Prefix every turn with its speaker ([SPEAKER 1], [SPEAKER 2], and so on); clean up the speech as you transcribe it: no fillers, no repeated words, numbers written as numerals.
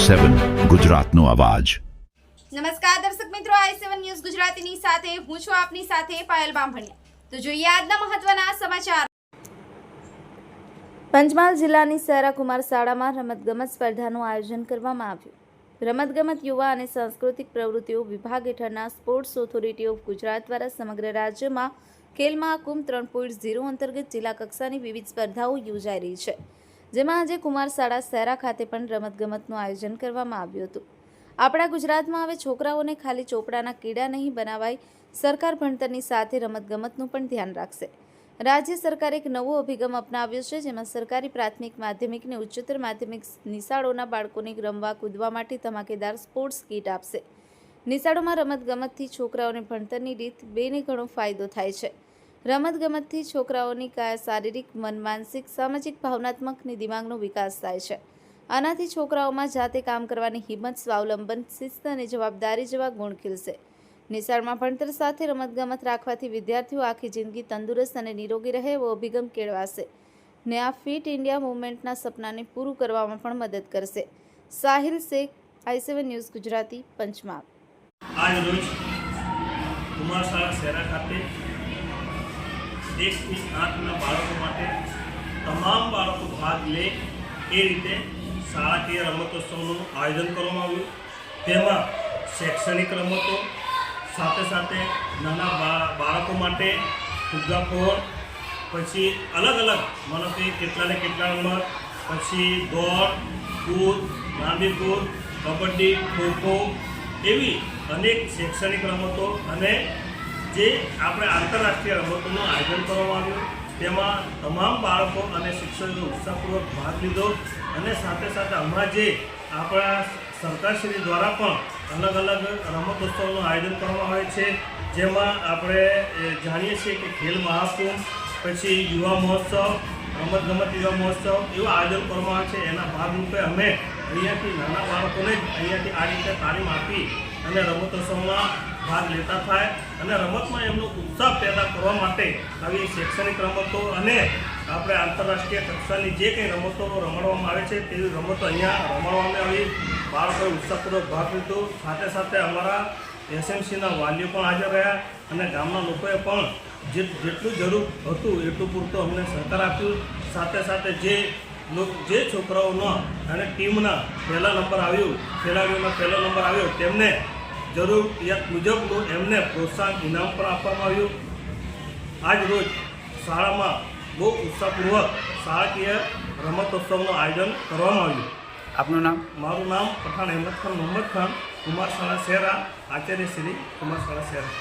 [SPEAKER 1] i7 ગુજરાતનો અવાજ।
[SPEAKER 2] નમસ્કાર દર્શક મિત્રો, i7 ન્યૂઝ ગુજરાતીની સાથે હું છું આપની સાથે પાયલ બામભણિયા। તો જોઈએ આજના મહત્વના સમાચાર। પંચમહાલ જિલ્લાની સૈરા કુમાર શાળામાં રમતગમત સ્પર્ધાનું આયોજન કરવામાં આવ્યું। રમતગમત યુવા અને સાંસ્કૃતિક પ્રવૃત્તિઓ વિભાગ હેઠળના સ્પોર્ટ્સ ઓથોરિટી ઓફ ગુજરાત દ્વારા સમગ્ર રાજ્યમાં ખેલ મહાકુંભ 3.0 અંતર્ગત જિલ્લા કક્ષાની વિવિધ સ્પર્ધાઓ યોજાઈ રહી છે, જેમાં આજે કુમાર શાળા સૈરા ખાતે પણ રમતગમતનું આયોજન કરવામાં આવ્યું હતું। આપણા ગુજરાતમાં હવે છોકરાઓને ખાલી ચોપડાના કીડા નહીં બનાવાય, સરકાર ભણતરની સાથે રમતગમતનું પણ ધ્યાન રાખશે। રાજ્ય સરકારે એક નવો અભિગમ અપનાવ્યો છે, જેમાં સરકારી પ્રાથમિક, માધ્યમિક અને ઉચ્ચતર માધ્યમિક નિશાળોના બાળકોને રમવા કૂદવા માટે ધમાકેદાર સ્પોર્ટ્સ કીટ આપશે। નિશાળોમાં રમતગમતથી છોકરાઓને ભણતરની રીત બેને ઘણો ફાયદો થાય છે। રમતગમતથી છોકરાઓની કાયા શારીરિક, મન, માનસિક, સામાજિક, ભાવનાત્મક અને દિમાગનો વિકાસ થાય છે। આનાથી છોકરાઓમાં જાતે કામ કરવાની હિંમત, સ્વાવલંબન, શિસ્ત અને જવાબદારી જેવા ગુણ ખીલશે। નિશાળમાં ભણતર સાથે રમતગમત રાખવાથી વિદ્યાર્થીઓ આખી જિંદગી તંદુરસ્ત અને નિરોગી રહે એવો અભિગમ કેળવાશે ને આ ફિટ ઇન્ડિયા મૂવમેન્ટના સપનાને પૂરું કરવામાં પણ મદદ કરશે। Sahil Shaikh, i7 news Gujarati, Panchmahal.
[SPEAKER 3] આજ રોજ કુમાર શાળા સૈરા ખાતે 1 થી 8ના બાળકો માટે તમામ બાળકો ભાગ લે એ રીતે શાળાકીય રમતોત્સવનું આયોજન કરવામાં આવ્યું। તેમાં શૈક્ષણિક રમતો સાથે સાથે નાના બાળકો માટે ફુગ્ગાફોડ, પછી અલગ અલગ માનો કે કેટલાને કેટલા નંબર, પછી દોડ, કૂદ, લાંબી કૂદ, કબડ્ડી, ખોખો એવી અનેક શૈક્ષણિક રમતો અને જે આપણે આંતરરાષ્ટ્રીય રમતોનું આયોજન કરવામાં આવ્યું। તેમાં તમામ બાળકો અને શિક્ષકોએ ઉત્સાહપૂર્વક ભાગ લીધો અને સાથે સાથે હમણાં જે આપણા સરકારશ્રી દ્વારા પણ અલગ અલગ રમતોત્સવનું આયોજન કરવામાં આવે છે, જેમાં આપણે જાણીએ છીએ કે ખેલ મહાકુંભ, પછી યુવા મહોત્સવ, રમતગમત યુવા મહોત્સવ એવું આયોજન કરવામાં આવે છે। એના ભાગરૂપે અમે અહીંયાથી નાના બાળકોને જ અહીંયાથી આ રીતે તાલીમ આપી અને રમતોત્સવમાં ભાગ લેતા થાય અને રમતમાં એમનો ઉત્સાહ પેદા કરવા માટે આવી શૈક્ષણિક રમતો અને આપણે આંતરરાષ્ટ્રીય કક્ષાની જે કંઈ રમતો રમાડવામાં આવે છે તેવી રમતો અહીંયા રમાડવામાં આવી। બાળકોએ ઉત્સાહપૂર્વક ભાગ લીધો। સાથે સાથે અમારા એસએમસીના વાલીઓ પણ હાજર રહ્યા અને ગામના લોકોએ પણ જેટલું જરૂર હતું એટલું પૂરતું અમને સહકાર આપ્યું। સાથે સાથે જે છોકરાઓનો અને ટીમના પહેલા નંબર આવ્યું, ખેલાડીઓનો પહેલો નંબર આવ્યો, તેમને જરૂરિયાત મુજબનું એમને પ્રોત્સાહન ઇનામ પણ આપવામાં આવ્યું। આજ રોજ શાળામાં બહુ ઉત્સાહપૂર્વક શાળાકીય રમતોત્સવનું આયોજન કરવામાં આવ્યું।
[SPEAKER 4] આપનું નામ?
[SPEAKER 3] મારું નામ પઠાણ અહેમદ ખાન મોહમ્મદ ખાન, કુમાર શાળા સૈરા, આચાર્ય શ્રી કુમાર શાળા સૈરા।